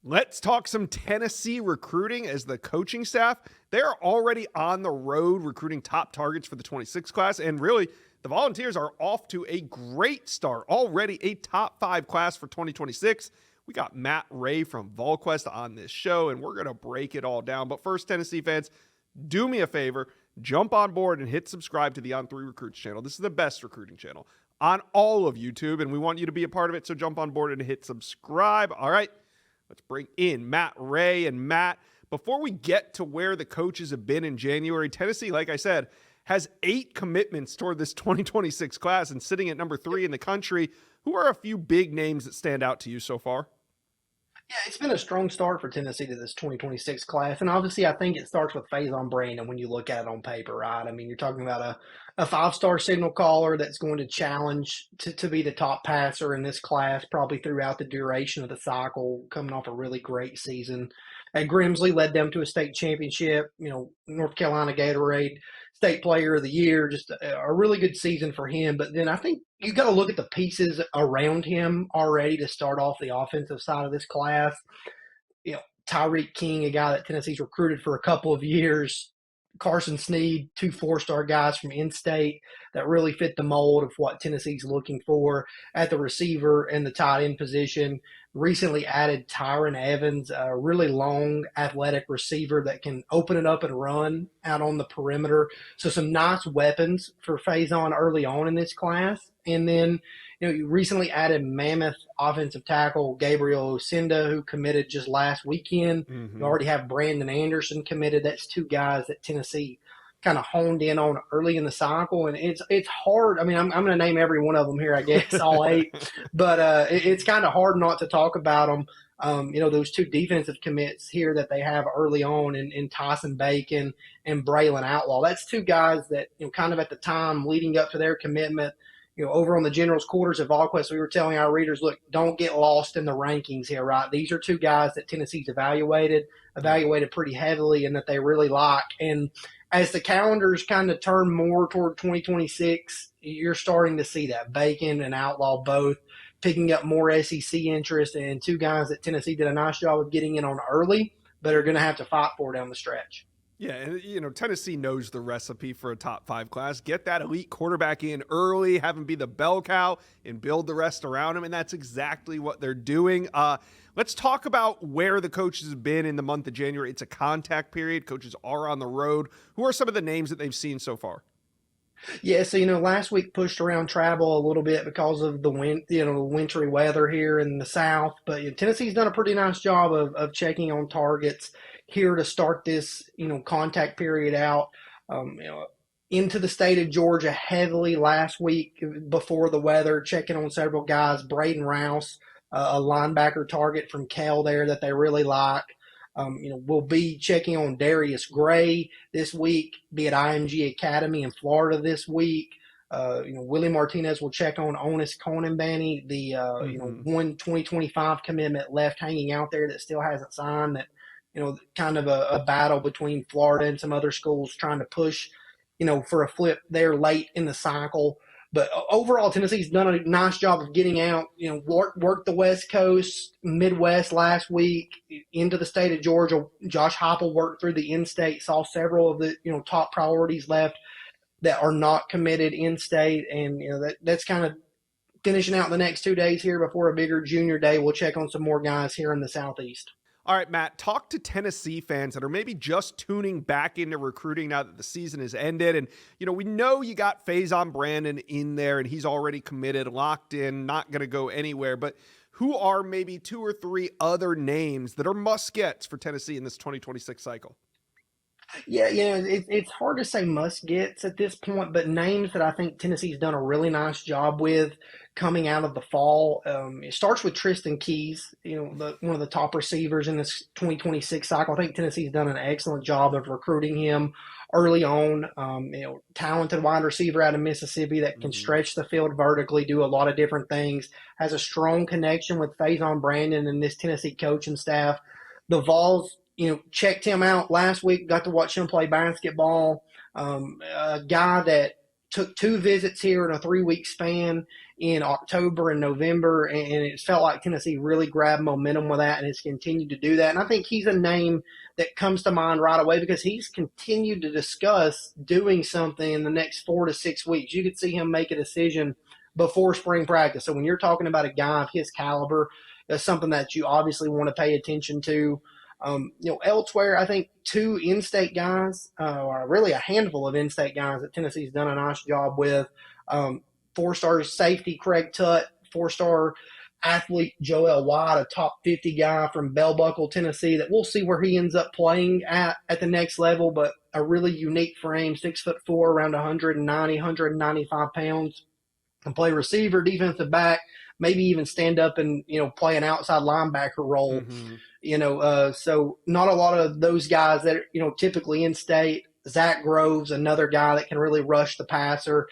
Let's talk some Tennessee recruiting as the coaching staff. They're already on the road recruiting top targets for the 26 class. And really, the Volunteers are off to a great start. Already a top 5 class for 2026. We got Matt Ray from VolQuest on this show, and we're going to break it all down. But first, Tennessee fans, do me a favor. Jump on board and hit subscribe to the On3 Recruits channel. This is the best recruiting channel on all of YouTube, and we want you to be a part of it. So jump on board and hit subscribe. All right. Let's bring in Matt Ray. And Matt, before we get to where the coaches have been in January, Tennessee, like I said, has 8 commitments toward this 2026 class and sitting at number 3 in the country. Who are a few big names that stand out to you so far? Yeah, it's been a strong start for Tennessee to this 2026 class. And obviously, I think it starts with Faison Brandon when you look at it on paper, right? I mean, you're talking about a 5-star signal caller that's going to challenge to be the top passer in this class probably throughout the duration of the cycle, coming off a really great season. At Grimsley, led them to a state championship, North Carolina Gatorade State Player of the Year, just a really good season for him. But then I think you got to look at the pieces around him already to start off the offensive side of this class. Tyreek King, a guy that Tennessee's recruited for a couple of years. Carson Sneed, 2 4-star guys from in-state that really fit the mold of what Tennessee's looking for at the receiver and the tight end position. Recently added Tyron Evans, a really long, athletic receiver that can open it up and run out on the perimeter. So some nice weapons for Faison early on in this class. And then, you recently added mammoth offensive tackle Gabriel Osinda, who committed just last weekend. Mm-hmm. You already have Brandon Anderson committed. That's 2 guys that Tennessee kind of honed in on early in the cycle. And it's hard. I mean, I'm going to name every one of them here, I guess, all 8. But it's kind of hard not to talk about them. Those 2 defensive commits here that they have early on in Tyson Bacon and Braylon Outlaw. That's 2 guys that, kind of at the time leading up to their commitment, over on the General's Quarters at VolQuest, we were telling our readers, look, don't get lost in the rankings here, right? These are 2 guys that Tennessee's evaluated pretty heavily and that they really like. And as the calendars kind of turn more toward 2026, you're starting to see that Bacon and Outlaw both picking up more SEC interest, and 2 guys that Tennessee did a nice job of getting in on early, but are going to have to fight for down the stretch. Yeah, and Tennessee knows the recipe for a top 5 class. Get that elite quarterback in early, have him be the bell cow, and build the rest around him, and that's exactly what they're doing. Let's talk about where the coaches have been in the month of January. It's a contact period. Coaches are on the road. Who are some of the names that they've seen so far? Yeah, so last week pushed around travel a little bit because of the wintry weather here in the South. But Tennessee's done a pretty nice job of checking on targets here to start this contact period out. Into the state of Georgia heavily last week before the weather, checking on several guys. Braden Rouse, a linebacker target from Cal there that they really like. We'll be checking on Darius Gray this week, be at IMG Academy in Florida this week. Willie Martinez will check on Onis Conanbanny, the one 2025 commitment left hanging out there that still hasn't signed. That kind of a battle between Florida and some other schools trying to push, for a flip there late in the cycle. But overall, Tennessee's done a nice job of getting out, worked the West Coast, Midwest last week into the state of Georgia. Josh Heupel worked through the in-state, saw several of the, top priorities left that are not committed in-state. And, that's kind of finishing out the next 2 days here before a bigger junior day. We'll check on some more guys here in the Southeast. All right, Matt, talk to Tennessee fans that are maybe just tuning back into recruiting now that the season has ended. And, we know you got Faison Brandon in there and he's already committed, locked in, not going to go anywhere. But who are maybe 2 or 3 other names that are must-gets for Tennessee in this 2026 cycle? Yeah, it's hard to say must-gets at this point, but names that I think Tennessee's done a really nice job with coming out of the fall. It starts with Tristan Keys, one of the top receivers in this 2026 cycle. I think Tennessee's done an excellent job of recruiting him early on. Talented wide receiver out of Mississippi that can stretch the field vertically, do a lot of different things, has a strong connection with Faison Brandon and this Tennessee coaching staff. The Vols, checked him out last week, got to watch him play basketball. A guy that took 2 visits here in a 3-week span in October and November, and it felt like Tennessee really grabbed momentum with that and has continued to do that. And I think he's a name that comes to mind right away because he's continued to discuss doing something in the next 4 to 6 weeks. You could see him make a decision before spring practice. So when you're talking about a guy of his caliber, that's something that you obviously want to pay attention to. Elsewhere, I think 2 in-state guys, or really a handful of in-state guys that Tennessee's done a nice job with. 4-star safety Craig Tutt, 4-star athlete Joel White, a top 50 guy from Bell Buckle, Tennessee, that we'll see where he ends up playing at the next level, but a really unique frame, 6'4", around 190, 195 pounds, can play receiver, defensive back, maybe even stand up and, play an outside linebacker role. Mm-hmm. So not a lot of those guys that, typically in state. Zach Groves, another guy that can really rush the passer.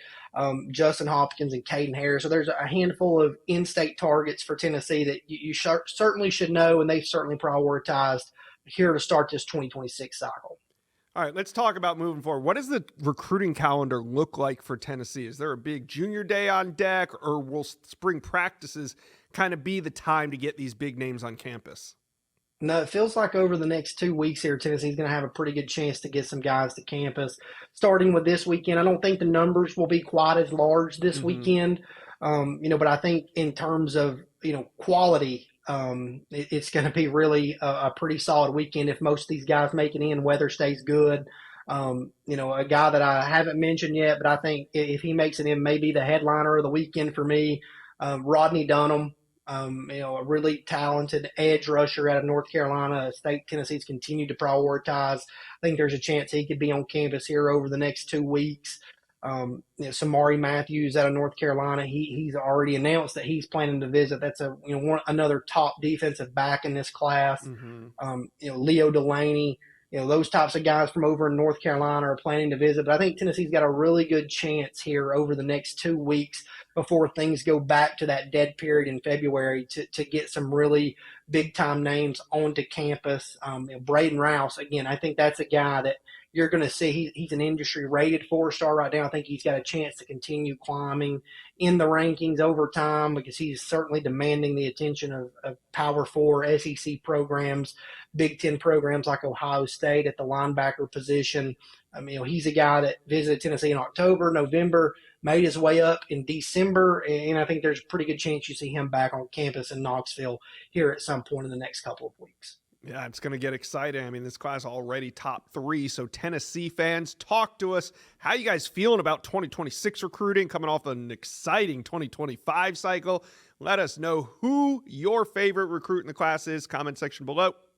Justin Hopkins and Caden Harris. So there's a handful of in-state targets for Tennessee that you certainly should know, and they've certainly prioritized here to start this 2026 cycle. All right, let's talk about moving forward. What does the recruiting calendar look like for Tennessee? Is there a big junior day on deck, or will spring practices kind of be the time to get these big names on campus? No, it feels like over the next 2 weeks here, Tennessee's going to have a pretty good chance to get some guys to campus. Starting with this weekend, I don't think the numbers will be quite as large this weekend, but I think in terms of, quality, it's going to be really a pretty solid weekend if most of these guys make it in, weather stays good. A guy that I haven't mentioned yet, but I think if he makes it in, maybe the headliner of the weekend for me, Rodney Dunham. A really talented edge rusher out of North Carolina, a state Tennessee's continued to prioritize. I think there's a chance he could be on campus here over the next 2 weeks. Samari Matthews out of North Carolina, he's already announced that he's planning to visit. That's another top defensive back in this class. Mm-hmm. Leo Delaney. Those types of guys from over in North Carolina are planning to visit. But I think Tennessee's got a really good chance here over the next 2 weeks before things go back to that dead period in February to get some really big-time names onto campus. Braden Rouse, again, I think that's a guy that you're going to see. He's an industry-rated 4-star right now. I think he's got a chance to continue climbing in the rankings over time because he's certainly demanding the attention of Power 4 SEC programs, Big Ten programs like Ohio State at the linebacker position. He's a guy that visited Tennessee in October, November, made his way up in December, and I think there's a pretty good chance you see him back on campus in Knoxville here at some point in the next couple of weeks. Yeah, it's going to get exciting. I mean, this class already top 3. So Tennessee fans, talk to us. How you guys feeling about 2026 recruiting coming off an exciting 2025 cycle? Let us know who your favorite recruit in the class is. Comment section below.